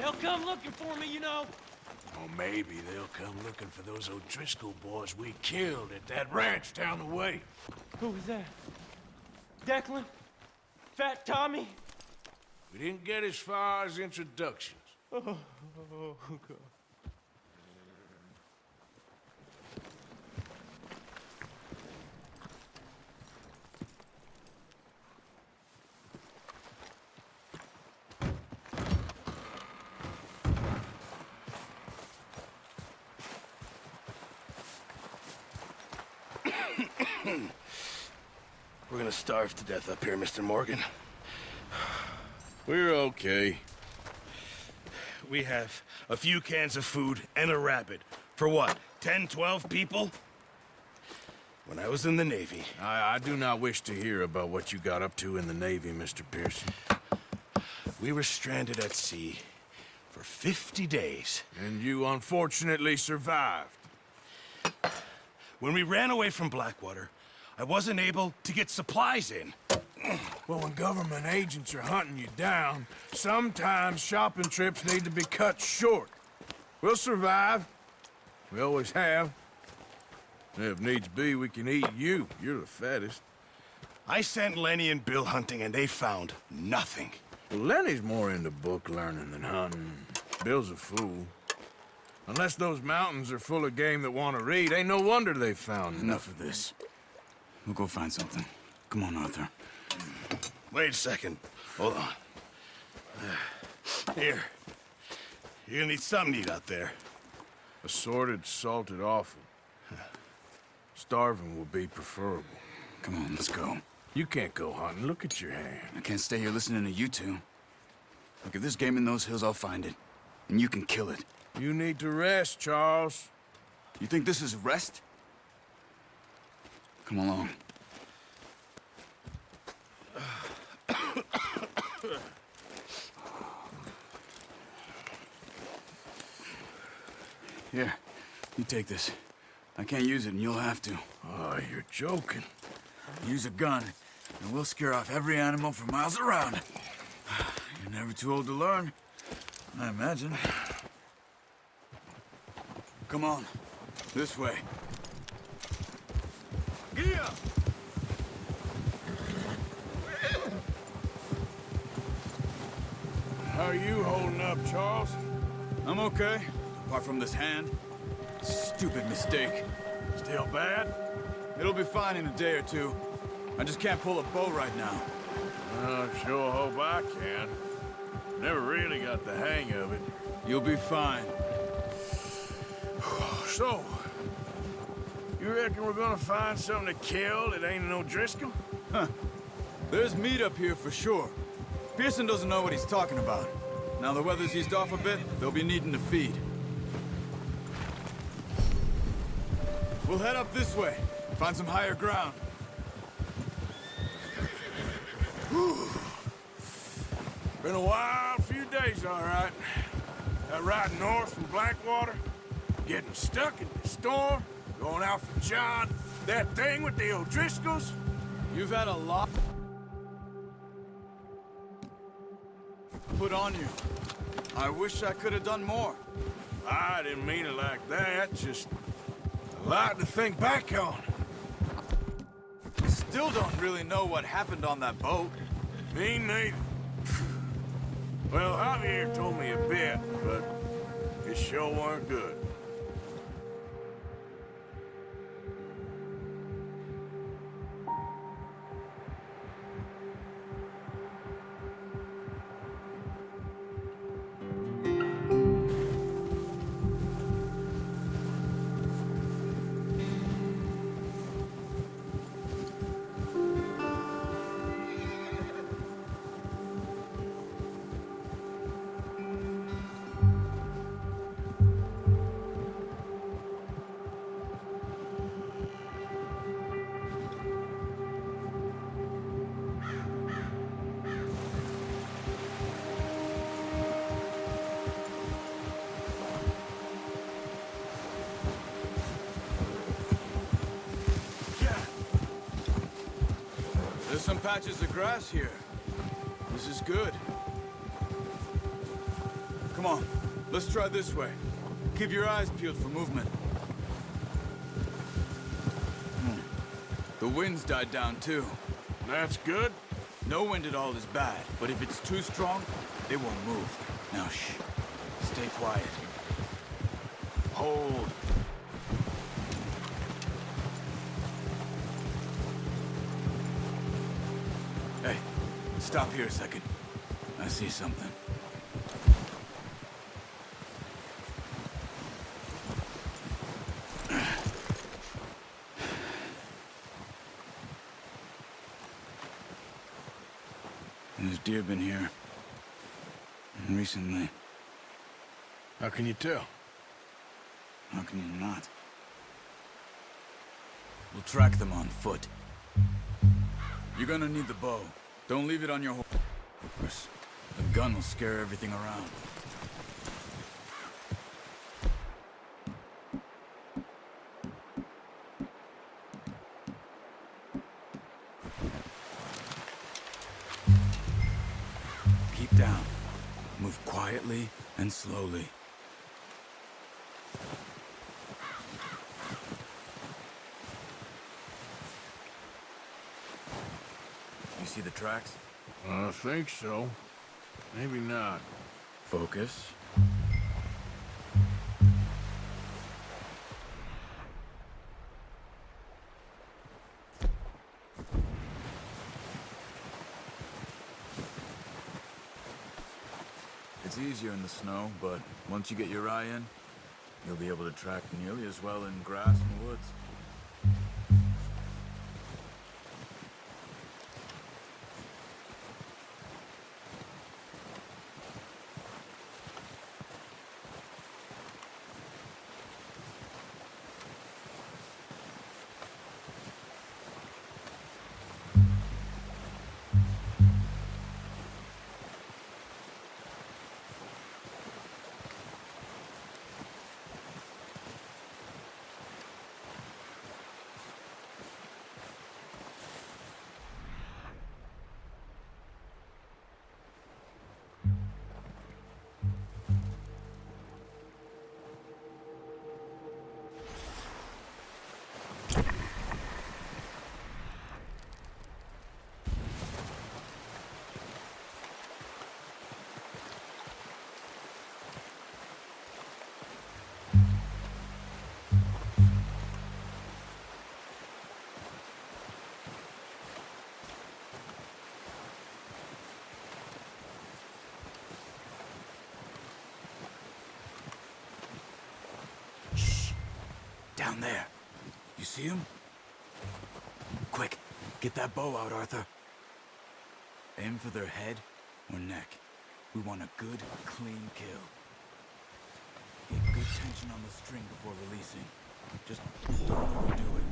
They'll come looking for me, you know. Or maybe they'll come looking for those O'Driscoll boys we killed at that ranch down the way. Who was that? Declan? Fat Tommy? We didn't get as far as introductions. Oh, God. We're gonna starve to death up here, Mr. Morgan. We're okay. We have a few cans of food and a rabbit. For what, 10, 12 people? When I was in the Navy... I do not wish to hear about what you got up to in the Navy, Mr. Pearson. We were stranded at sea for 50 days. And you unfortunately survived. When we ran away from Blackwater, I wasn't able to get supplies in. Well, when government agents are hunting you down, sometimes shopping trips need to be cut short. We'll survive. We always have. If needs be, we can eat you. You're the fattest. I sent Lenny and Bill hunting, and they found nothing. Well, Lenny's more into book learning than hunting. Bill's a fool. Unless those mountains are full of game that want to read, ain't no wonder they found Enough of this. We'll go find something. Come on, Arthur. Wait a second. Hold on. Here. You're gonna need something to eat out there. Assorted, salted offal. Starving will be preferable. Come on, let's go. You can't go hunting. Look at your hand. I can't stay here listening to you two. Look, if there's game in those hills, I'll find it. And you can kill it. You need to rest, Charles. You think this is rest? Come along. Here, you take this. I can't use it, and you'll have to. Oh, you're joking. Use a gun, and we'll scare off every animal for miles around. You're never too old to learn, I imagine. Come on, this way. Yeah. How are you holding up, Charles? I'm okay, apart from this hand. Stupid mistake. Still bad? It'll be fine in a day or two. I just can't pull a bow right now. I sure hope I can. Never really got the hang of it. You'll be fine. So, you reckon we're gonna find something to kill that ain't an O'Driscoll? Huh. There's meat up here for sure. Pearson doesn't know what he's talking about. Now the weather's eased off a bit, they'll be needing to feed. We'll head up this way, find some higher ground. Whew. Been a wild few days, all right. That ride north from Blackwater, getting stuck in the storm, going out for John, that thing with the O'Driscolls. You've had a lot put on you. I wish I could have done more. I didn't mean it like that, just a lot to think back on. Still don't really know what happened on that boat. Me neither. Well, Javier told me a bit, but it sure weren't good. There's some patches of grass here. This is good. Come Come on, let's try this way. Keep your eyes peeled for movement. The wind's died down too. That's good. No wind at all is bad, but if it's too strong, it won't move. Now shh. Stay quiet. Hold. Hey, stop here a second. I see something. There's deer been here. Recently. How can you tell? How can you not? We'll track them on foot. You're gonna need the bow. Don't leave it on your horse. The gun will scare everything around. Keep down. Move quietly and slowly. You see the tracks? I think so. Maybe not. Focus. It's easier in the snow, but once you get your eye in, you'll be able to track nearly as well in grass and woods. Down there. You see him? Quick, get that bow out, Arthur. Aim for their head or neck. We want a good, clean kill. Get good tension on the string before releasing. Just don't overdo it.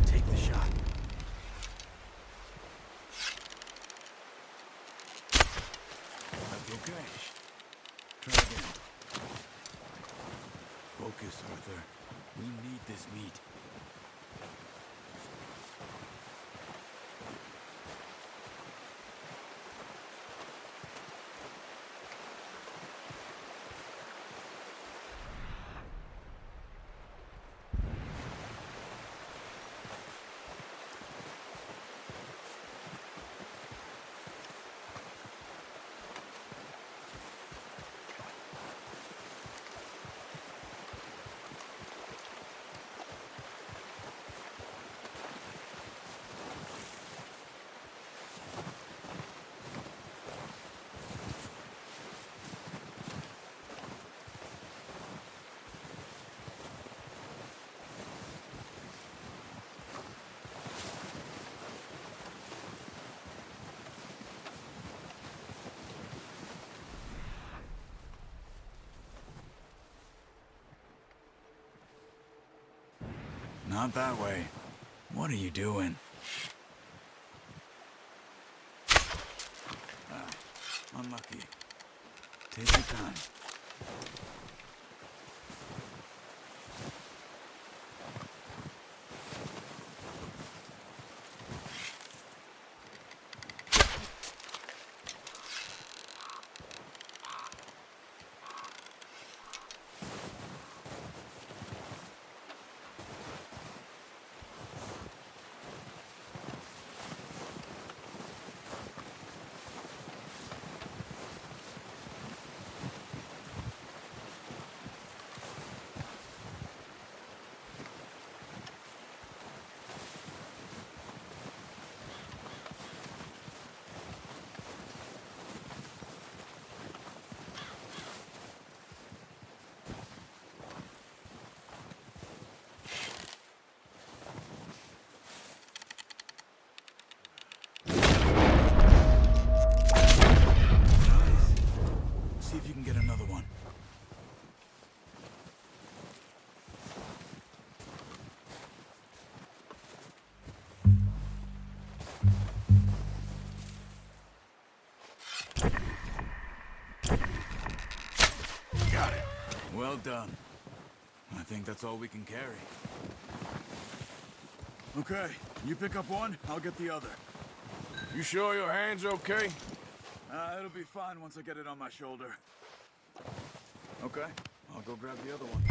Take the shot. That's okay. Try again. Focus, Arthur. We need this meat. Not that way. What are you doing? Unlucky. Take your time. Well done. I think that's all we can carry. Okay, you pick up one, I'll get the other. You sure your hand's okay? It'll be fine once I get it on my shoulder. Okay, I'll go grab the other one.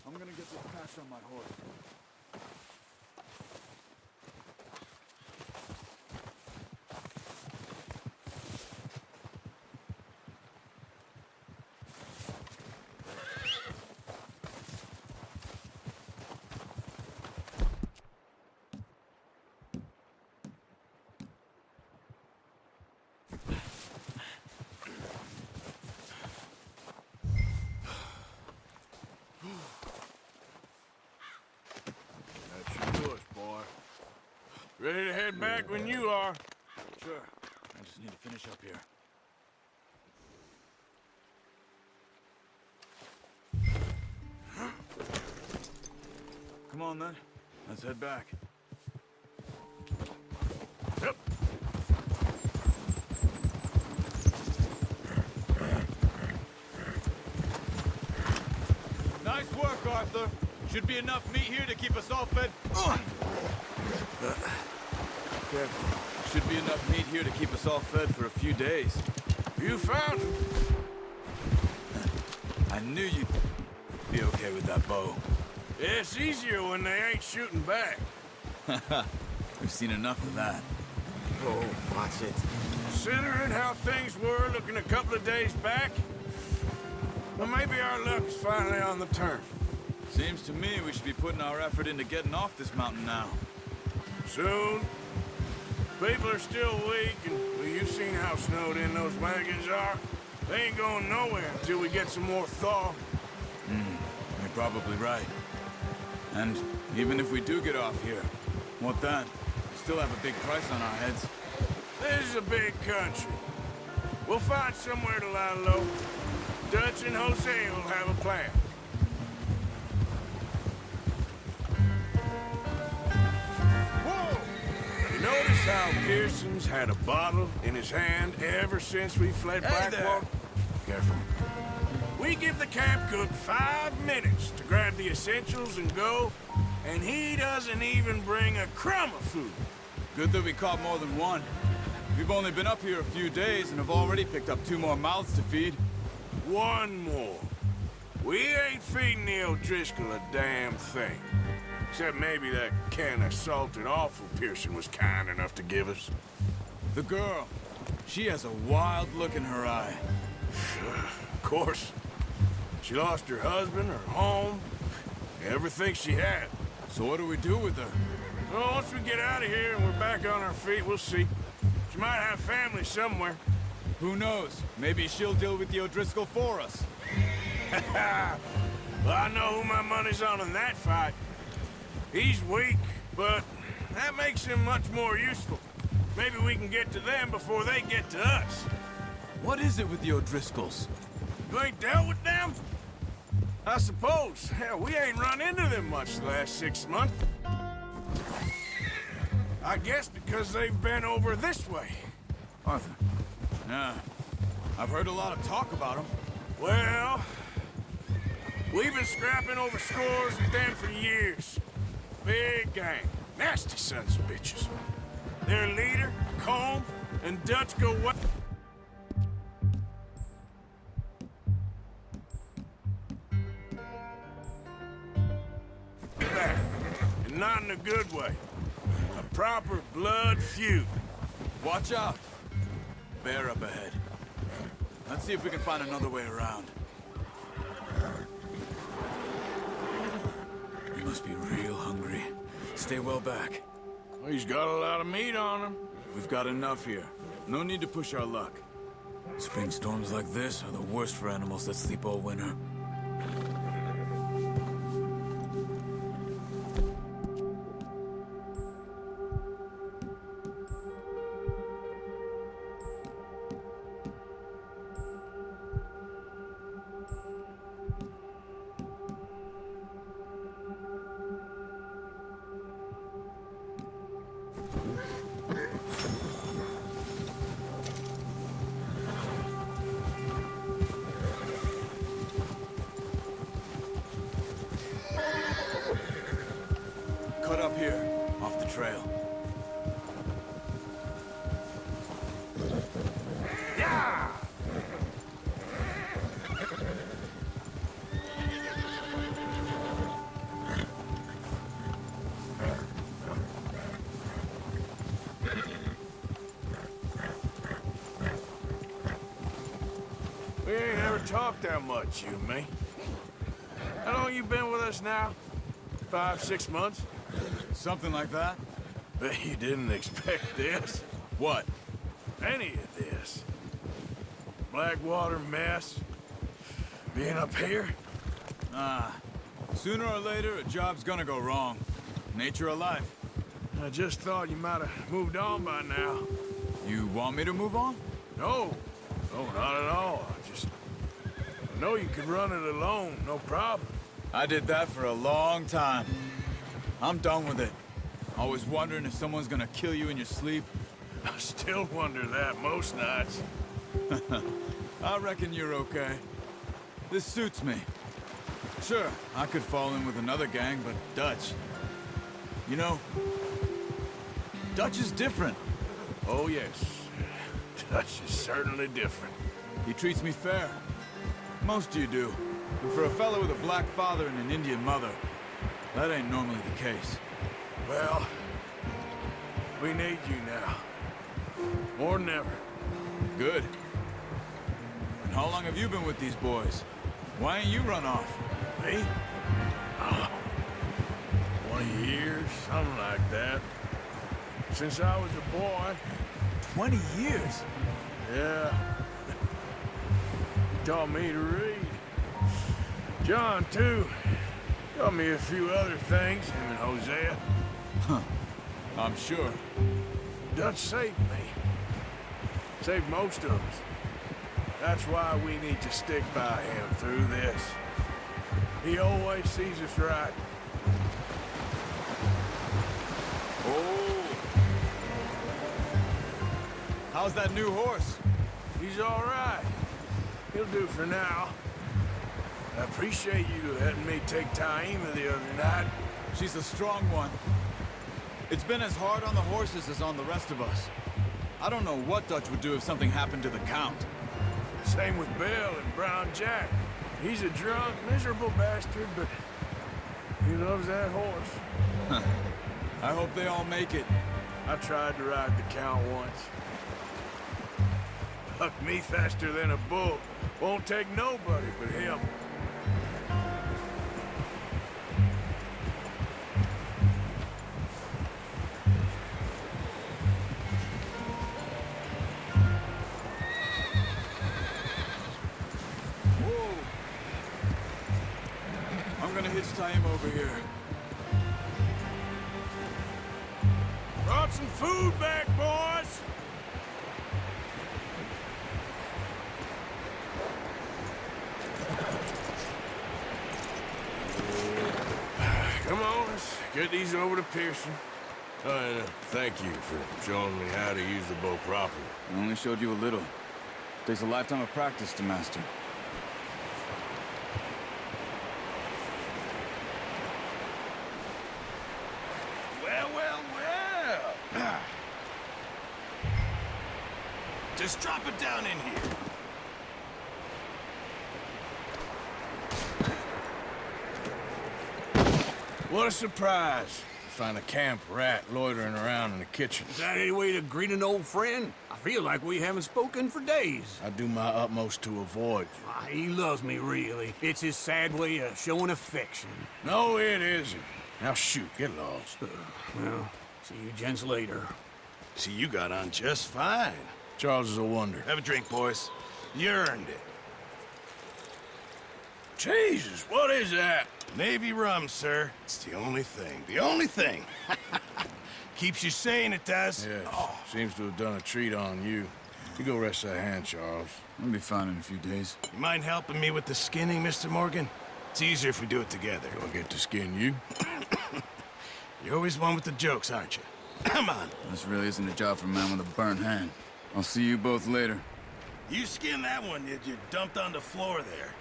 I'm gonna get this patch on my horse. That's your push, boy. Ready to head back when you are. Sure. I just need to finish up here. Come on, then. Let's head back. Yep. Nice work, Arthur. Should be enough meat here to keep us all fed. Careful. Should be enough meat here to keep us all fed for a few days. You found him. I knew you'd be okay with that bow. It's easier when they ain't shooting back. We've seen enough of that. Oh, watch it. Considering how things were looking a couple of days back, well, maybe our luck's finally on the turn. Seems to me we should be putting our effort into getting off this mountain now. Soon. People are still weak, and well, you've seen how snowed in those wagons are. They ain't going nowhere until we get some more thaw. You're probably right. And even if we do get off here, what then? We still have a big price on our heads. This is a big country. We'll find somewhere to lie low. Dutch and Jose will have a plan. Whoa! You notice how Pearson's had a bottle in his hand ever since we fled Blackwater? Careful. We give the camp cook 5 minutes to grab the essentials and go, and he doesn't even bring a crumb of food. Good that we caught more than one. We've only been up here a few days and have already picked up 2 more mouths to feed. One more. We ain't feeding the O'Driscoll a damn thing. Except maybe that can of salted offal Pearson was kind enough to give us. The girl. She has a wild look in her eye. Of course. She lost her husband, her home, everything she had. So what do we do with her? Well, once we get out of here and we're back on our feet, we'll see. She might have family somewhere. Who knows? Maybe she'll deal with the O'Driscoll for us. Well, I know who my money's on in that fight. He's weak, but that makes him much more useful. Maybe we can get to them before they get to us. What is it with the O'Driscolls? You ain't dealt with them? I suppose. Hell, we ain't run into them much the last 6 months. I guess because they've been over this way. Arthur. Yeah. I've heard a lot of talk about them. Well, we've been scrapping over scores with them for years. Big gang. Nasty sons of bitches. Their leader, Combe, and Dutch go what? Back. And not in a good way. A proper blood feud. Watch out. Bear up ahead. Let's see if we can find another way around. We must be real hungry. Stay well back. Well, he's got a lot of meat on him. We've got enough here. No need to push our luck. Spring storms like this are the worst for animals that sleep all winter. cut up here, off the trail. We ain't ever talked that much, you and me. How long you been with us now? 5, 6 months? Something like that? Bet you didn't expect this. What? Any of this. Blackwater mess. Being up here? Sooner or later, a job's gonna go wrong. Nature of life. I just thought you might have moved on by now. You want me to move on? No. No, not at all. I know you could run it alone, no problem. I did that for a long time. I'm done with it. Always wondering if someone's gonna kill you in your sleep. I still wonder that most nights. I reckon you're okay. This suits me. Sure, I could fall in with another gang, but Dutch... You know, Dutch is different. Oh, yes. Dutch is certainly different. He treats me fair. Most of you do. But for a fellow with a black father and an Indian mother, that ain't normally the case. Well, we need you now. More than ever. Good. And how long have you been with these boys? Why ain't you run off? Me? 20 years, something like that. Since I was a boy. 20 years? Yeah. He taught me to read. John, too. Taught me a few other things, him and Hosea. I'm sure. Dutch saved me. Saved most of us. That's why we need to stick by him through this. He always sees us right. Oh. How's that new horse? He's all right. He'll do for now. I appreciate you letting me take Taima the other night. She's a strong one. It's been as hard on the horses as on the rest of us. I don't know what Dutch would do if something happened to the Count. Same with Bill and Brown Jack. He's a drunk, miserable bastard, but he loves that horse. I hope they all make it. I tried to ride the Count once. Bucked me faster than a bull. Won't take nobody but him. I'm gonna hitch Taima over here. Brought some food back, boys! Come on, let's get these over to Pearson. And thank you for showing me how to use the bow properly. I only showed you a little. Takes a lifetime of practice to master. Well, well, well. Just drop it down in here. What a surprise. Find a camp rat loitering around in the kitchen. Is that any way to greet an old friend? I feel like we haven't spoken for days. I do my utmost to avoid you. He loves me, really. It's his sad way of showing affection. No, it isn't. Now shoot, get lost. Well, see you gents later. See, you got on just fine. Charles is a wonder. Have a drink, boys. You earned it. Jesus, what is that? Navy rum, sir. It's the only thing. The only thing. Keeps you sane, it does. Yes, seems to have done a treat on you. You go rest that hand, Charles. I'll be fine in a few days. You mind helping me with the skinning, Mr. Morgan? It's easier if we do it together. Do I get to skin you? You're always one with the jokes, aren't you? Come on. This really isn't a job for a man with a burnt hand. I'll see you both later. You skinned that one that you dumped on the floor there.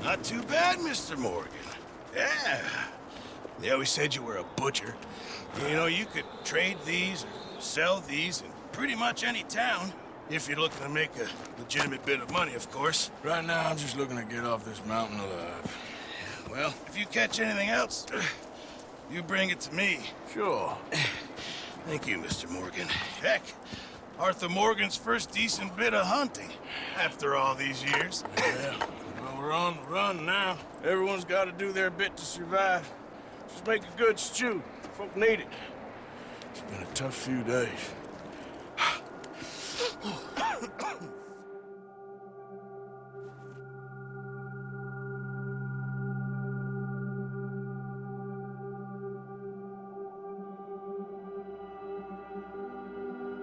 Not too bad, Mr. Morgan. Yeah. They always said you were a butcher. You know, you could trade these or sell these in pretty much any town. If you're looking to make a legitimate bit of money, of course. Right now, I'm just looking to get off this mountain alive. Well, if you catch anything else, you bring it to me. Sure. Thank you, Mr. Morgan. Heck, Arthur Morgan's first decent bit of hunting after all these years. Yeah. Well, we're on the run now. Everyone's got to do their bit to survive. Just make a good stew. Folk need it. It's been a tough few days.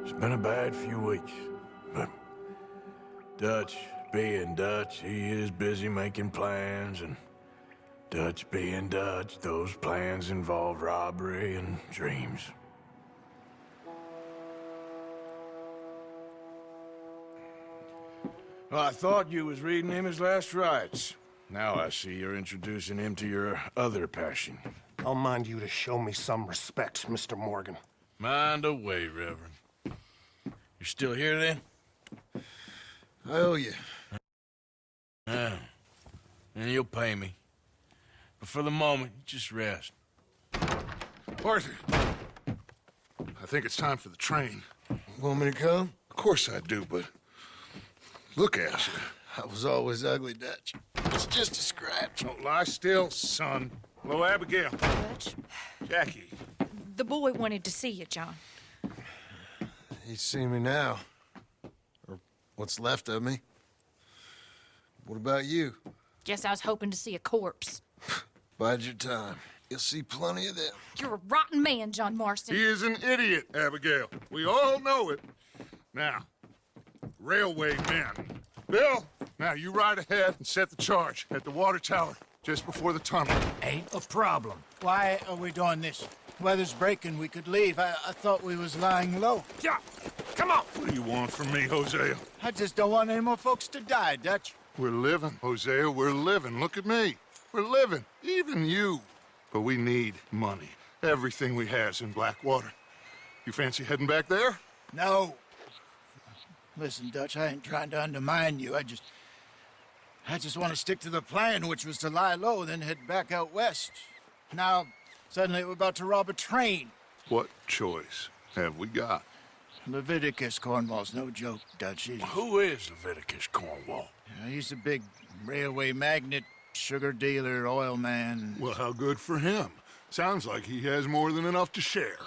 It's been a bad few weeks, but Dutch being Dutch, he is busy making plans, and Dutch being Dutch, those plans involve robbery and dreams. Well, I thought you was reading him his last rites. Now I see you're introducing him to your other passion. I'll mind you to show me some respect, Mr. Morgan. Mind away, Reverend. You're still here, then? I owe you. Yeah. And you'll pay me. But for the moment, just rest. Arthur, I think it's time for the train. Want me to come? Of course I do, but look at you. I was always ugly, Dutch. It's just a scratch. Don't lie still, son. Hello, Abigail. Dutch, Jackie. the boy wanted to see you, John. He's seen me now. Or what's left of me. What about you? Guess I was hoping to see a corpse. Bide your time. You'll see plenty of them. You're a rotten man, John Marston. He is an idiot, Abigail. We all know it. Now, railway men. Bill, now you ride ahead and set the charge at the water tower just before the tunnel. Ain't a problem. Why are we doing this? Weather's breaking. We could leave. I thought we was lying low. Yeah, come on. What do you want from me, Hosea? I just don't want any more folks to die, Dutch. We're living, Hosea. We're living. Look at me. We're living. Even you. But we need money. Everything we has in Blackwater. You fancy heading back there? No. Listen, Dutch, I ain't trying to undermine you. I just want to stick to the plan, which was to lie low, then head back out west. Now, suddenly we're about to rob a train. What choice have we got? Leviticus Cornwall's no joke, Dutch. Who is Leviticus Cornwall? He's a big railway magnate, sugar dealer, oil man. Well, how good for him. Sounds like he has more than enough to share.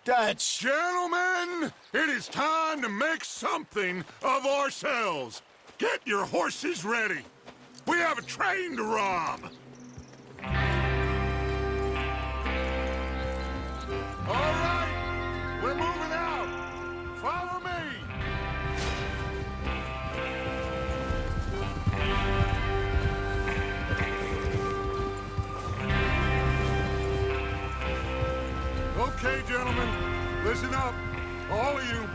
Dutch! Gentlemen, it is time to make something of ourselves. Get your horses ready. We have a train to rob. All right, we're moving out. Follow me. Okay, gentlemen, listen up, all of you.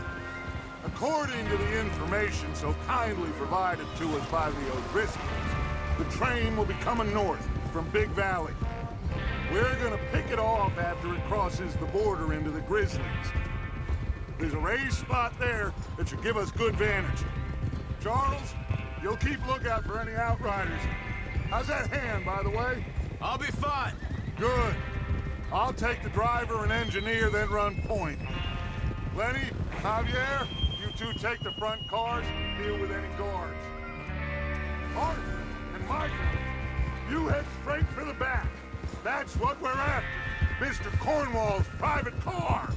According to the information so kindly provided to us by the O'Driscolls, the train will be coming north from Big Valley. We're gonna pick it off after it crosses the border into the Grizzlies. There's a raised spot there that should give us good vantage. Charles, you'll keep lookout for any outriders. How's that hand, by the way? I'll be fine. Good. I'll take the driver and engineer, then run point. Lenny, Javier, you two take the front cars and deal with any guards. Art and Michael, you head straight for the back. That's what we're after. Mr. Cornwall's private car.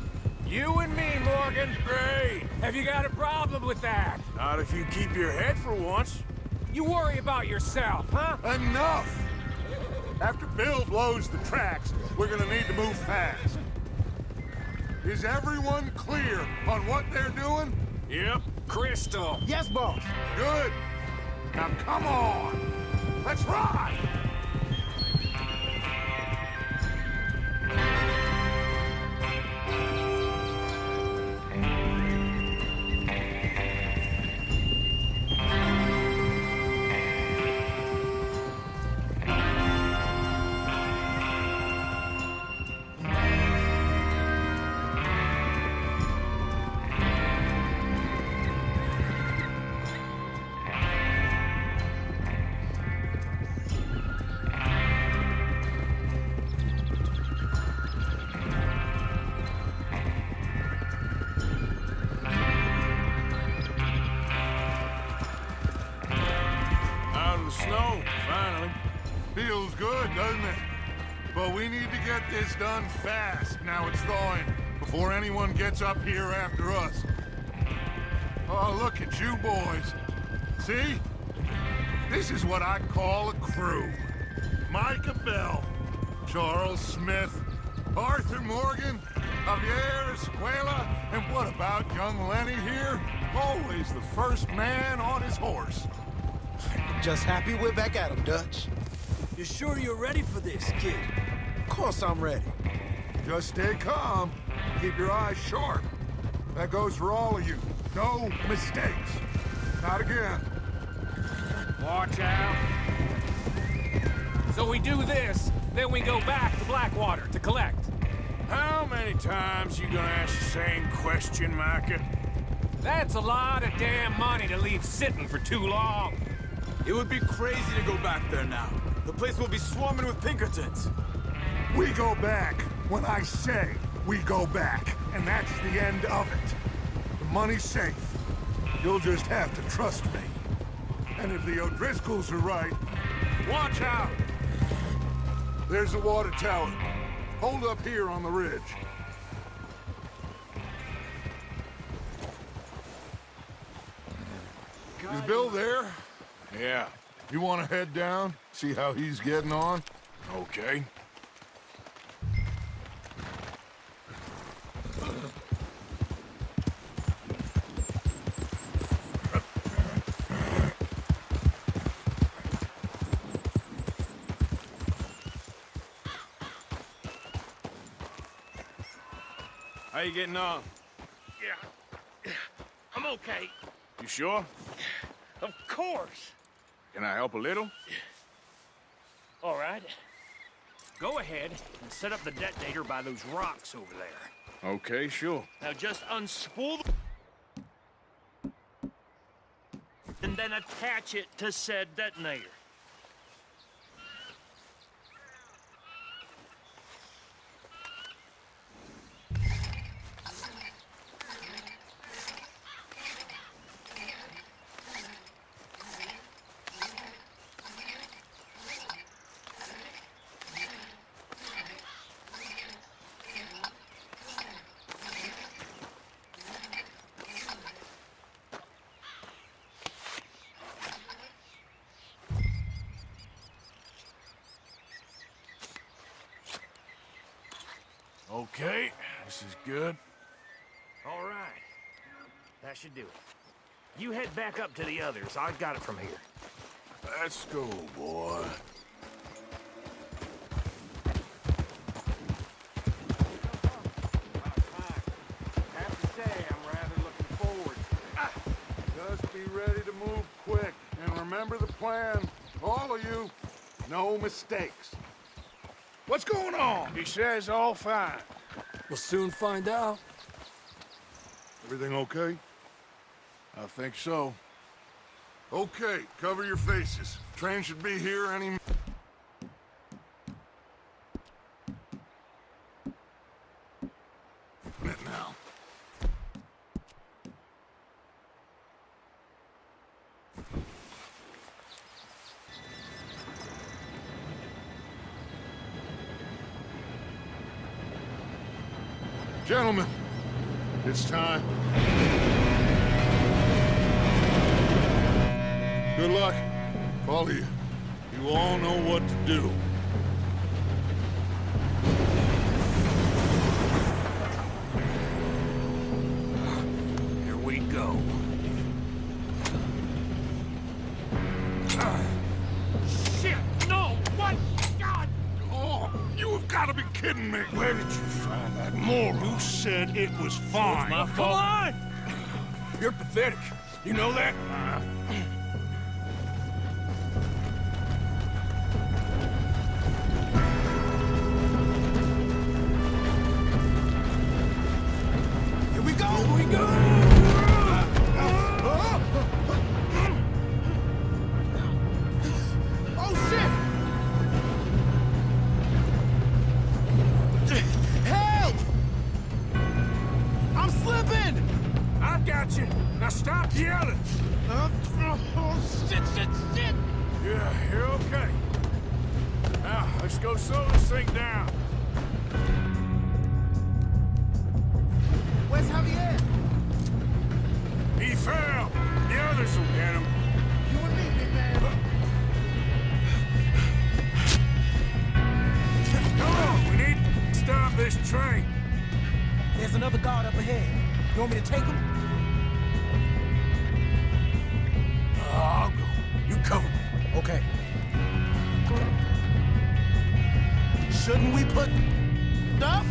You and me, Morgan. Great. Have you got a problem with that? Not if you keep your head for once. You worry about yourself, huh? Enough! After Bill blows the tracks, we're gonna need to move fast. Is everyone clear on what they're doing? Yep. Crystal. Yes, boss. Good. Now come on. Let's ride! Feels good, doesn't it? But we need to get this done fast. Now it's thawing, before anyone gets up here after us. Oh, look at you boys. See? This is what I call a crew. Micah Bell, Charles Smith, Arthur Morgan, Javier Escuela, and what about young Lenny here? Always the first man on his horse. Just happy we're back at him, Dutch. You sure you're ready for this, kid? Of course I'm ready. Just stay calm. Keep your eyes sharp. That goes for all of you. No mistakes. Not again. Watch out. So we do this, then we go back to Blackwater to collect. How many times you gonna ask the same question, Micah? That's a lot of damn money to leave sitting for too long. It would be crazy to go back there now. The place will be swarming with Pinkertons. We go back when I say we go back, and that's the end of it. The money's safe. You'll just have to trust me. And if the O'Driscolls are right, watch out! There's the water tower. Hold up here on the ridge. Is Bill there? Yeah. You want to head down? See how he's getting on? Okay. How you getting on? Yeah. I'm okay. You sure? Of course. Can I help a little? All right. Go ahead and set up the detonator by those rocks over there. Okay, sure. Now just unspool the... and then attach it to said detonator. Okay, this is good. All right. That should do it. You head back up to the others. I got it from here. Let's go, boy. Have to say, I'm rather looking forward. Just be ready to move quick. And remember the plan. All of you, no mistakes. What's going on? He says all fine. We'll soon find out. Everything okay? I think so. Okay, cover your faces. Train should be here any minute now. Gentlemen, it's time. Good luck, all of you. You all know what to do. Here we go. Shit! No! What? God! Oh, you have got to be kidding me. Where did you find that moron? Who said it was fine? My fault. Come on! You're pathetic. You know that? Here we go! Here we go! Oh, shit! Help! I'm slipping! I got you. Now stop yelling. Let's go slow this thing down. Where's Javier? He fell. The others will get him. You and me, big man. Come on, we need to stop this train. There's another guard up ahead. You want me to take him? I'll go. You cover me. Okay. Shouldn't we put up?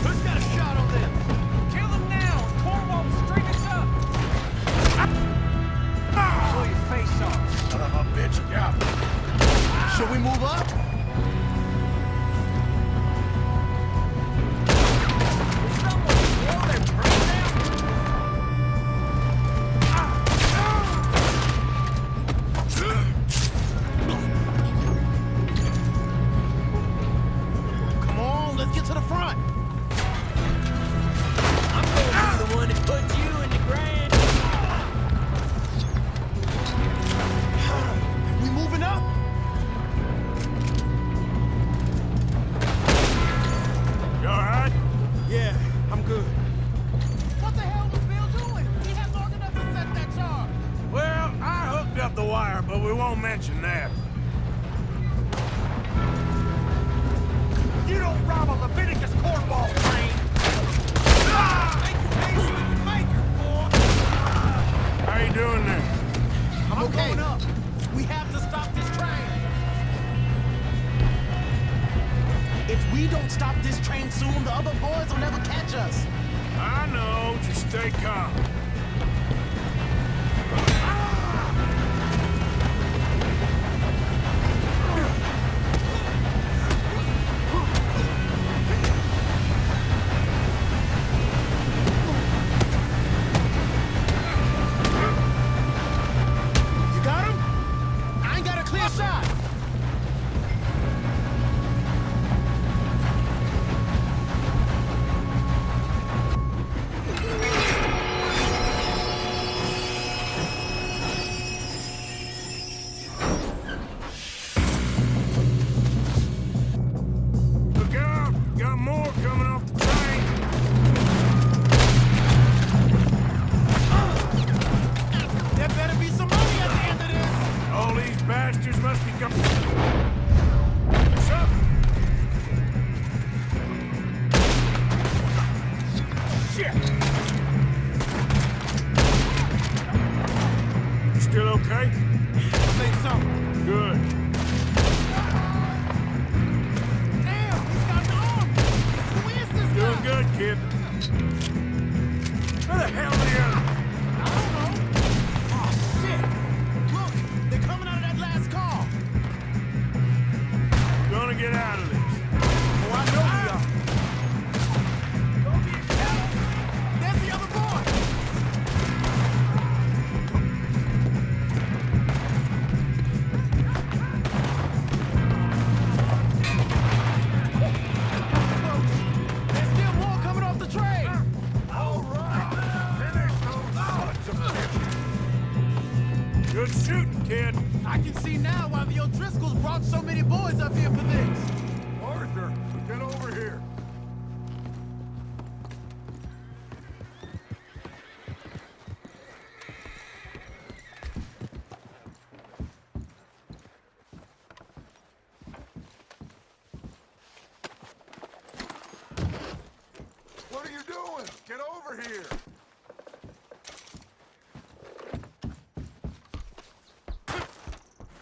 Who's got a shot on them? Kill them now! Cornwall, string us up! Pull your face off. Son of a bitch, yeah. Should we move up? Come on, let's get to the front. I'm going to be the one that put you in the ground. We moving up? You all right? Yeah, I'm good. What the hell was Bill doing? He had long enough to set that charge. Well, I hooked up the wire, but we won't mention that. You don't rob a Leviticus cornball train! Make your peace with your maker, boy! How you doing there? I'm okay. Going up. We have to stop this train. If we don't stop this train soon, the other boys will never catch us. I know. Just stay calm. You got him? I ain't got a clear shot. Look out! Got more coming off the train. There better be some money at the end of this. All these bastards must be coming. Something. Shit! You still okay? I think so. Good. Damn, he's got an arm. Who is this guy? Doing good, kid. Where the hell are the others? I don't know. Oh, shit. Look, they're coming out of that last car. We're gonna get out of this. Oh, I know we are. Don't be careful. There's the other boy. There's still more coming off the train. All right. Finish those sons of bitches. Good shooting, kid. I can see now why the O'Driscolls brought so many boys up here for this. Arthur, get over here. What are you doing? Get over here.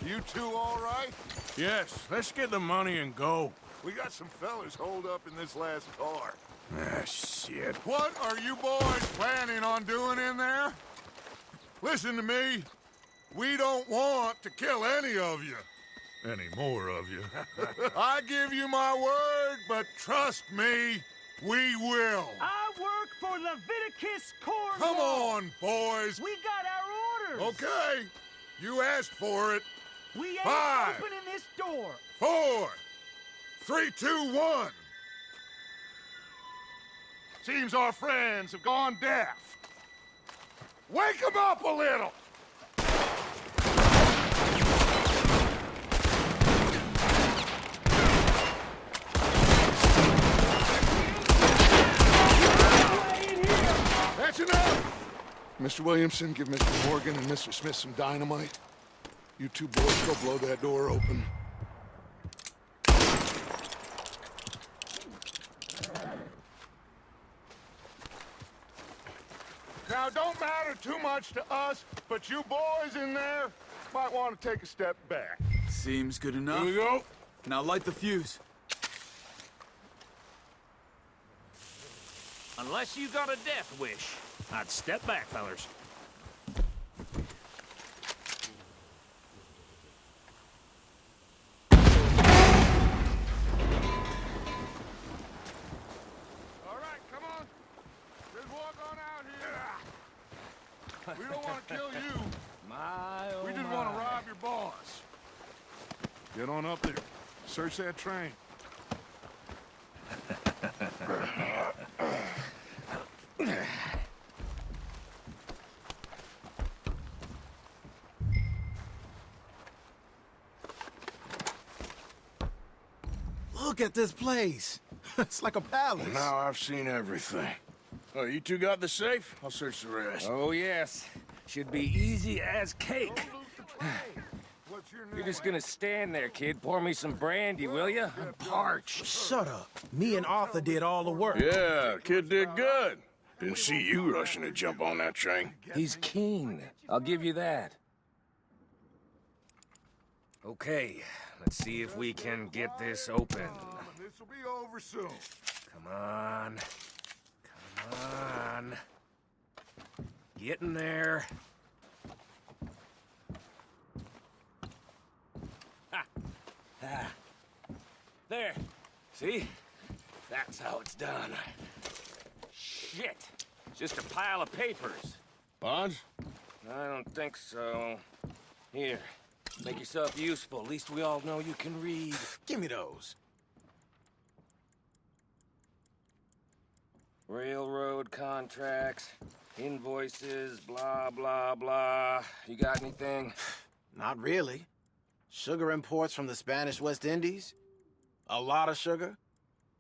You two all right? Yes, let's get the money and go. We got some fellas holed up in this last car. Ah, shit. What are you boys planning on doing in there? Listen to me. We don't want to kill any of you. Any more of you. I give you my word, but trust me, we will. I work for Leviticus Cornwall! Come on, boys. We got our orders! Okay. You asked for it. We ain't 5, opening this door! 4, 3, 2, 1. Seems our friends have gone deaf. Wake them up a little! That's enough! Mr. Williamson, give Mr. Morgan and Mr. Smith some dynamite. You two boys go blow that door open. Now, it don't matter too much to us, but you boys in there might want to take a step back. Seems good enough. Here we go. Now light the fuse. Unless you got a death wish, I'd step back, fellers. All right, come on. Let's walk on out here. We don't want to kill you. We just want to rob your boss. Get on up there. Search that train. Look at this place. It's like a palace. Now I've seen everything. Oh, you two got the safe? I'll search the rest. Oh, yes. Should be easy as cake. What's your name? You're just gonna stand there, kid. Pour me some brandy, will you? I'm parched. Shut up. Me and Arthur did all the work. Yeah, kid did good. Didn't see you rushing to jump on that train. He's keen. I'll give you that. Okay, let's see if we can get this open. This will be over soon. Come on. Come on. Get in there. Ha! Ah. There. See? That's how it's done. Shit. It's just a pile of papers. Bonds? I don't think so. Here. Make yourself useful. At least we all know you can read. Give me those. Railroad contracts, invoices, blah, blah, blah. You got anything? Not really. Sugar imports from the Spanish West Indies. A lot of sugar.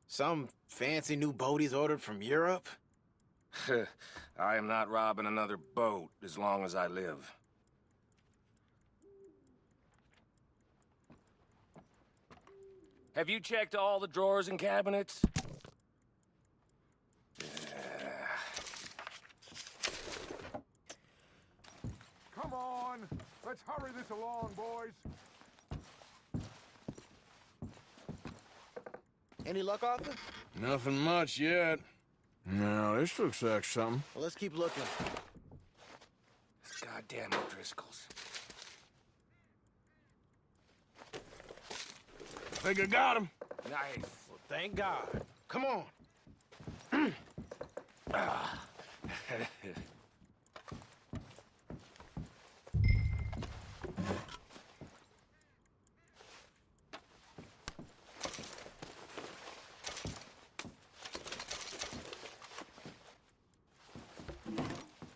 Some fancy new boat he's ordered from Europe. I am not robbing another boat as long as I live. Have you checked all the drawers and cabinets? Come on. Let's hurry this along, boys. Any luck, Arthur? Nothing much yet. No, this looks like something. Well, let's keep looking. Goddamn O'Driscolls. Think I got him. Nice. Well, thank God. Come on.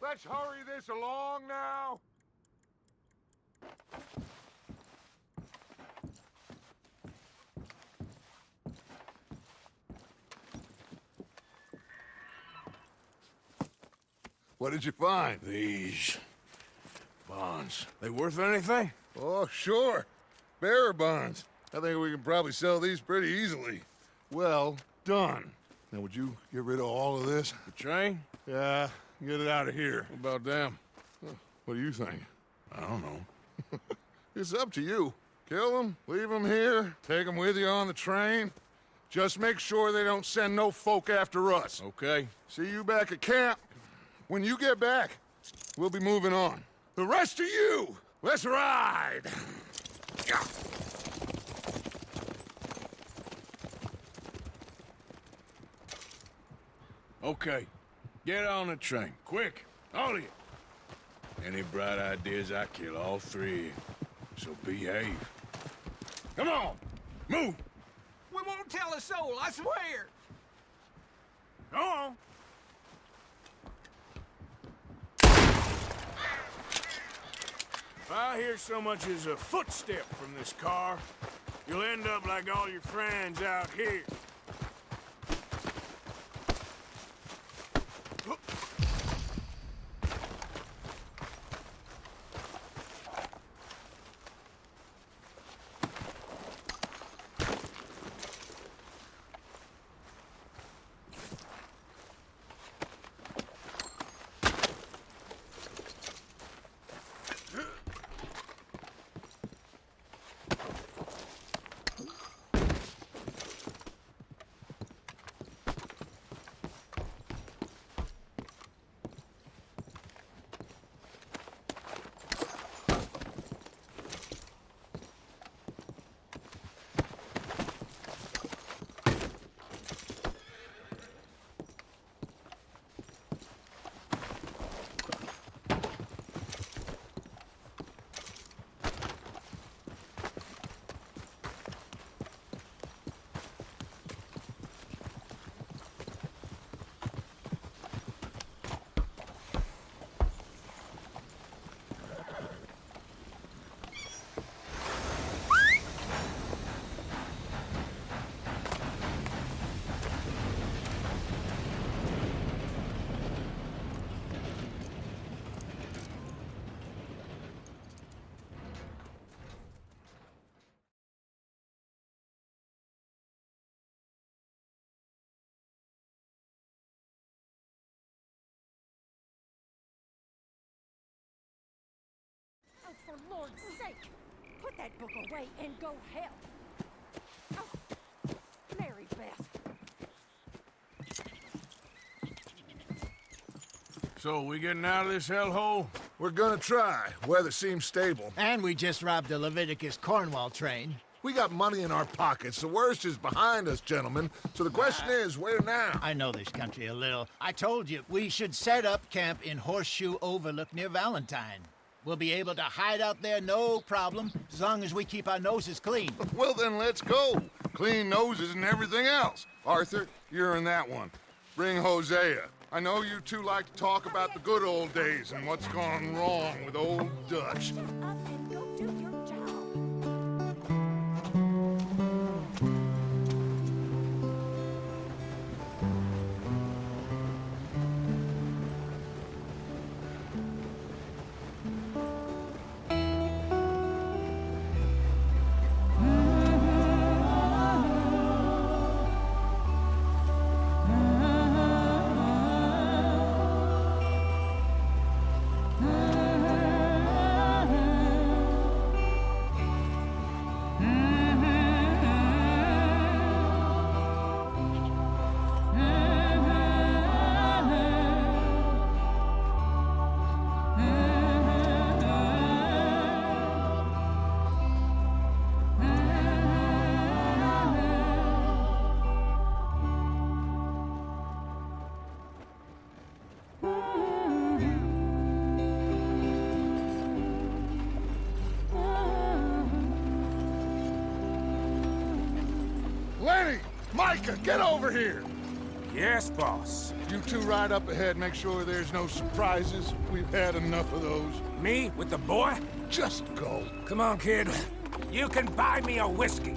Let's hurry this along now. What did you find? These bonds. They worth anything? Oh, sure. Bearer bonds. I think we can probably sell these pretty easily. Well done. Now, would you get rid of all of this? The train? Yeah, get it out of here. What about them? What do you think? I don't know. It's up to you. Kill them, leave them here, take them with you on the train. Just make sure they don't send no folk after us. Okay. See you back at camp. When you get back, we'll be moving on. The rest of you, let's ride! Yeah. Okay. Get on the train. Quick. All of you. Any bright ideas, I kill all three of you. So behave. Come on! Move! We won't tell a soul, I swear. Go on! I hear so much as a footstep from this car, you'll end up like all your friends out here. Oh, for Lord's sake! Put that book away and go help! Oh, Mary Beth. So, we getting out of this hellhole? We're gonna try. Weather seems stable. And we just robbed the Leviticus Cornwall train. We got money in our pockets. The worst is behind us, gentlemen. So the question is, where now? I know this country a little. I told you, we should set up camp in Horseshoe Overlook near Valentine. We'll be able to hide out there, no problem, as long as we keep our noses clean. Well, then let's go. Clean noses and everything else. Arthur, you're in that one. Bring Hosea. I know you two like to talk about the good old days and what's gone wrong with old Dutch. Shut up and go do your job. Lenny! Micah, get over here! Yes, boss. You two ride up ahead, make sure there's no surprises. We've had enough of those. Me with the boy? Just go. Come on, kid. You can buy me a whiskey.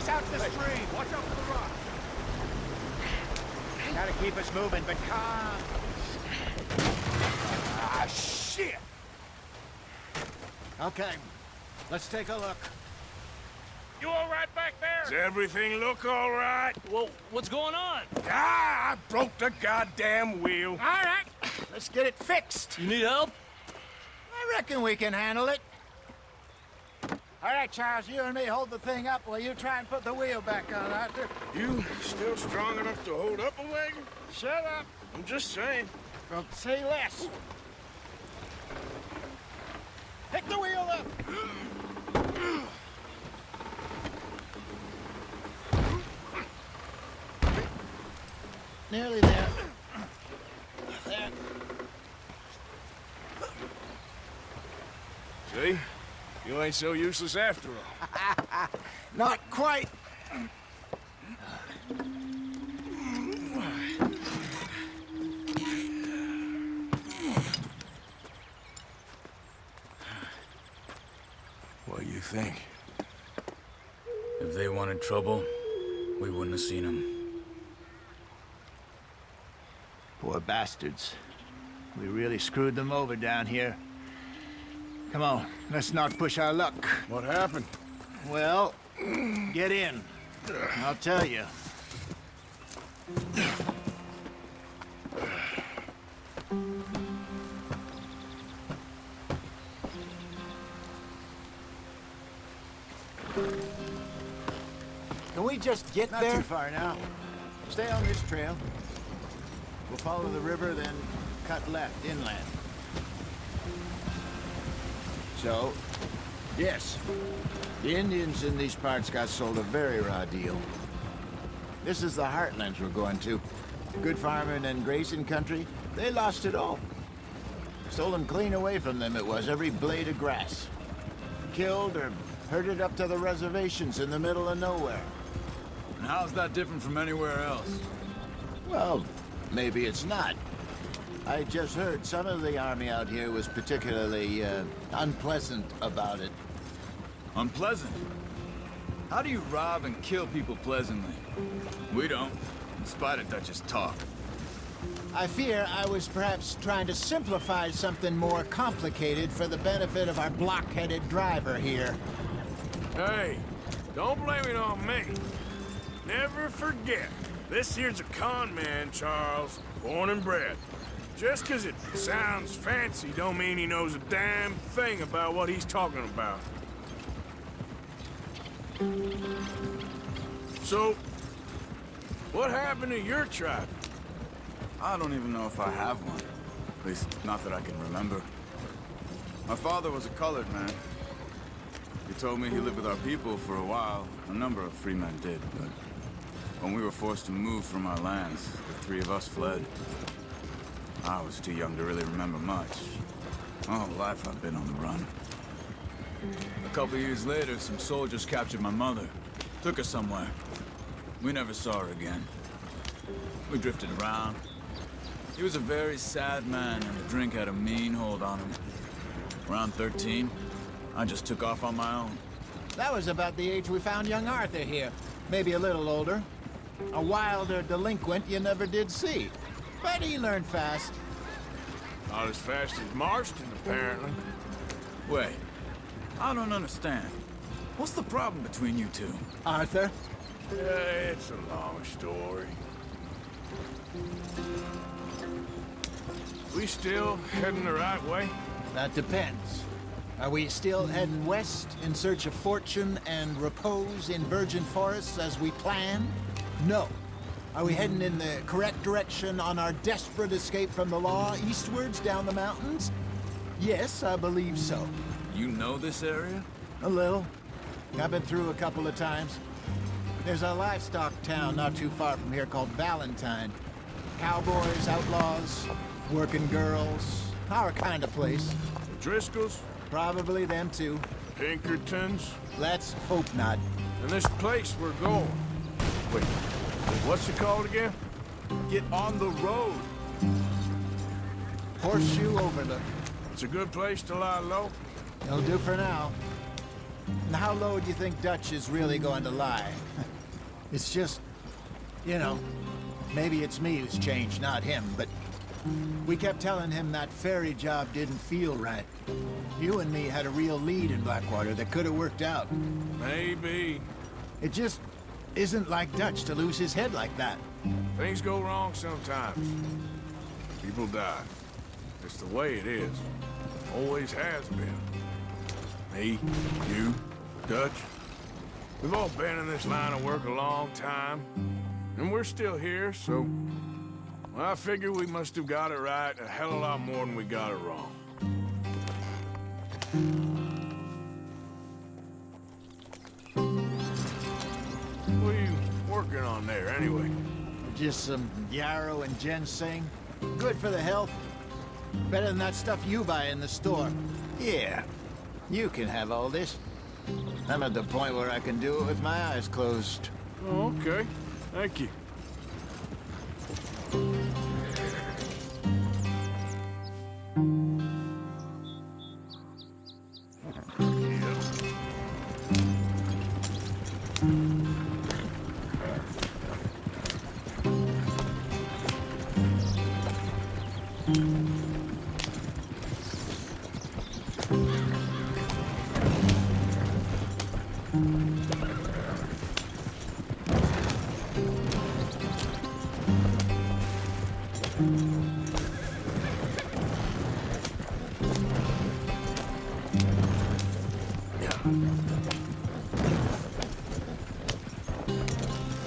Out the stream. Watch out for the rock. Gotta keep us moving, but calm. Ah, shit! Okay, let's take a look. You all right back there? Does everything look all right? Well, what's going on? Ah, I broke the goddamn wheel. All right, let's get it fixed. You need help? I reckon we can handle it. All right, Charles, you and me hold the thing up while you try and put the wheel back on, Arthur. You still strong enough to hold up a wagon? Shut up. I'm just saying. Well, say less. Pick the wheel up. Nearly there. There. See? You ain't so useless after all. Not quite. What do you think? If they wanted trouble, we wouldn't have seen them. Poor bastards. We really screwed them over down here. Come on, let's not push our luck. What happened? Well, get in. I'll tell you. Can we just get there? Not too far now. Stay on this trail. We'll follow the river, then cut left inland. So, yes, the Indians in these parts got sold a very raw deal. This is the heartlands we're going to. Good farming and grazing country, they lost it all. Stolen clean away from them it was, every blade of grass. Killed or herded up to the reservations in the middle of nowhere. And how's that different from anywhere else? Well, maybe it's not. I just heard some of the army out here was particularly, unpleasant about it. Unpleasant? How do you rob and kill people pleasantly? We don't, in spite of Dutch's talk. I fear I was perhaps trying to simplify something more complicated for the benefit of our block-headed driver here. Hey, don't blame it on me. Never forget, this here's a con man, Charles, born and bred. Just 'cause it sounds fancy don't mean he knows a damn thing about what he's talking about. So, what happened to your tribe? I don't even know if I have one. At least, not that I can remember. My father was a colored man. He told me he lived with our people for a while. A number of free men did, but when we were forced to move from our lands, the three of us fled. I was too young to really remember much. My whole life I've been on the run. A couple years later, some soldiers captured my mother. Took her somewhere. We never saw her again. We drifted around. He was a very sad man, and the drink had a mean hold on him. Around 13, I just took off on my own. That was about the age we found young Arthur here. Maybe a little older. A wilder delinquent you never did see. But he learned fast. Not as fast as Marston, apparently. Wait, I don't understand. What's the problem between you two? Arthur? Yeah, it's a long story. We still heading the right way? That depends. Are we still heading west in search of fortune and repose in virgin forests as we planned? No. Are we heading in the correct direction on our desperate escape from the law eastwards down the mountains? Yes, I believe so. You know this area? A little. I've been through a couple of times. There's a livestock town not too far from here called Valentine. Cowboys, outlaws, working girls, our kind of place. The Driscolls? Probably them too. Pinkertons? Let's hope not. And this place we're going. Wait, what's it called again? Get on the road. Horseshoe Overlook. It's a good place to lie low. It'll do for now. And how low do you think Dutch is really going to lie? It's just, you know, maybe it's me who's changed, not him, but we kept telling him that ferry job didn't feel right. You and me had a real lead in Blackwater that could have worked out. Maybe. It just isn't like Dutch to lose his head like that. Things go wrong sometimes. People die. It's the way it is. Always has been. Me, you, Dutch. We've all been in this line of work a long time, and we're still here, so... Well, I figure we must have got it right a hell of a lot more than we got it wrong. What are you working on there, anyway? Just some yarrow and ginseng. Good for the health. Better than that stuff you buy in the store. Yeah, you can have all this. I'm at the point where I can do it with my eyes closed. Oh, okay. Thank you.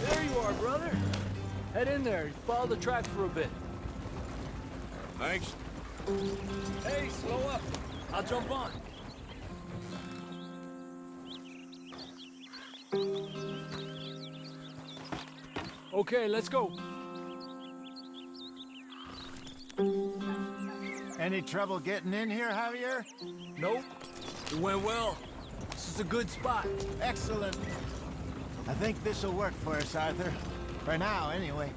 There you are, brother. Head in there. Follow the track for a bit. Thanks. Hey, slow up. I'll jump on. Okay, let's go. Any trouble getting in here, Javier? Nope. It went well. This is a good spot. Excellent. I think this'll work for us, Arthur. For now, anyway.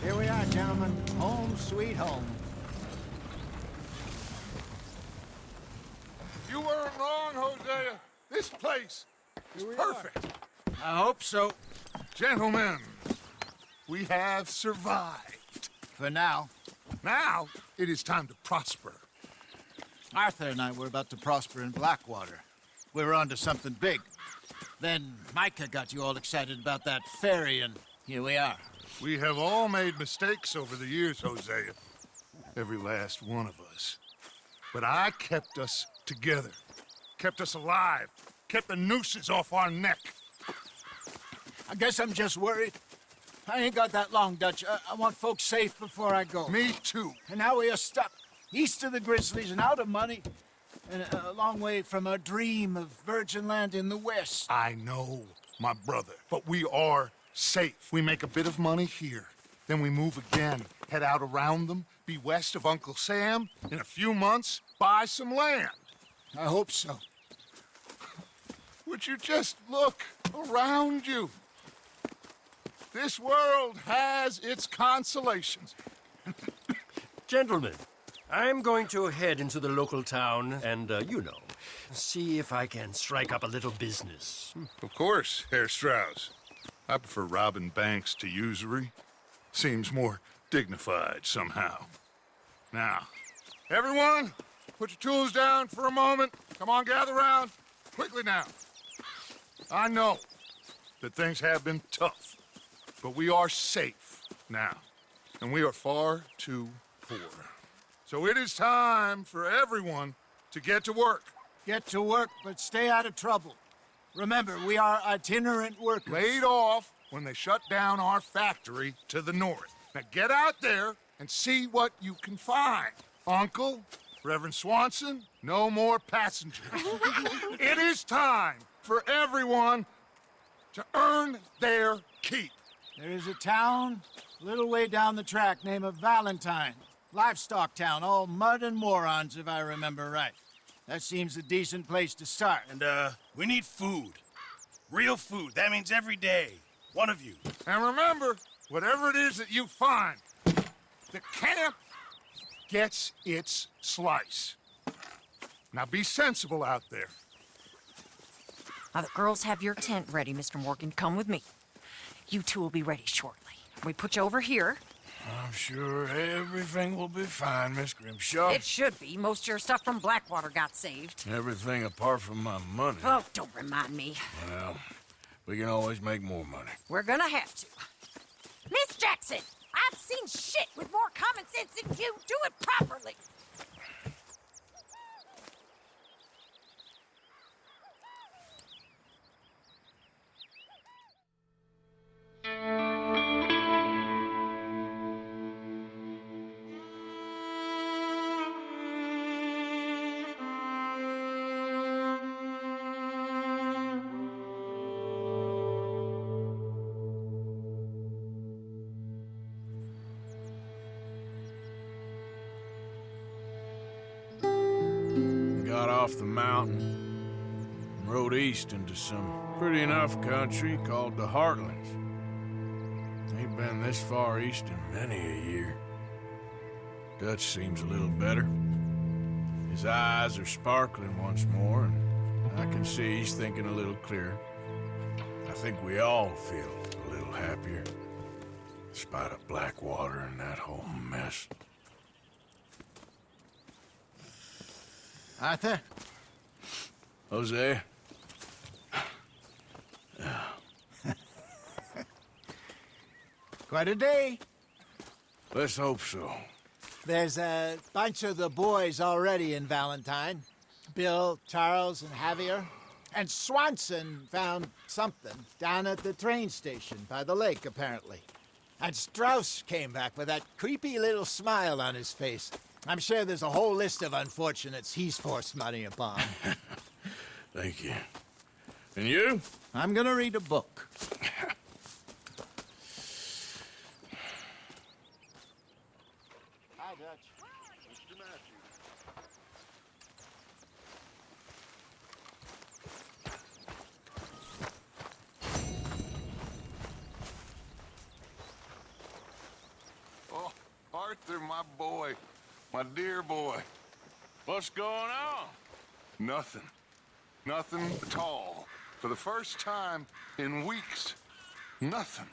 Here we are, gentlemen. Home sweet home. You weren't wrong, Hosea. This place is perfect. I hope so. Gentlemen, we have survived. For now. Now, it is time to prosper. Arthur and I were about to prosper in Blackwater. We were onto something big. Then Micah got you all excited about that ferry, and here we are. We have all made mistakes over the years, Hosea. Every last one of us. But I kept us together. Kept us alive. Kept the nooses off our neck. I guess I'm just worried. I ain't got that long, Dutch. I want folks safe before I go. Me too. And now we are stuck. East of the Grizzlies and out of money. And a long way from our dream of virgin land in the west. I know, my brother. But we are safe. We make a bit of money here. Then we move again. Head out around them. Be west of Uncle Sam. In a few months, buy some land. I hope so. Would you just look around you? This world has its consolations. Gentlemen, I'm going to head into the local town and, see if I can strike up a little business. Of course, Herr Strauss. I prefer robbing banks to usury. Seems more dignified somehow. Now, everyone, put your tools down for a moment. Come on, gather round. Quickly now. I know that things have been tough, but we are safe now, and we are far too poor. So it is time for everyone to get to work. Get to work, but stay out of trouble. Remember, we are itinerant workers. Laid off when they shut down our factory to the north. Now get out there and see what you can find. Uncle, Reverend Swanson, no more passengers. It is time for everyone to earn their keep. There is a town a little way down the track named Valentine. Livestock town, all mud and morons, if I remember right. That seems a decent place to start. And, we need food. Real food. That means every day. One of you. And remember, whatever it is that you find, the camp gets its slice. Now be sensible out there. Now the girls have your tent ready, Mr. Morgan. Come with me. You two will be ready shortly. We put you over here. I'm sure everything will be fine, Miss Grimshaw. It should be. Most of your stuff from Blackwater got saved. Everything apart from my money. Oh, don't remind me. Well, we can always make more money. We're gonna have to. Miss Jackson, I've seen shit with more common sense than you. Do it properly. Got off the mountain and rode east into some pretty enough country called the Heartlands. Ain't been this far east in many a year. Dutch seems a little better. His eyes are sparkling once more, and I can see he's thinking a little clearer. I think we all feel a little happier, in spite of Blackwater and that whole mess. Arthur? Jose? Quite a day. Let's hope so. There's a bunch of the boys already in Valentine. Bill, Charles, and Javier. And Swanson found something down at the train station by the lake, apparently. And Strauss came back with that creepy little smile on his face. I'm sure there's a whole list of unfortunates he's forced money upon. Thank you. And you? I'm gonna read a book. Hi, Dutch. Oh, Arthur, my boy. My dear boy. What's going on? Nothing. Nothing at all. For the first time in weeks. Nothing.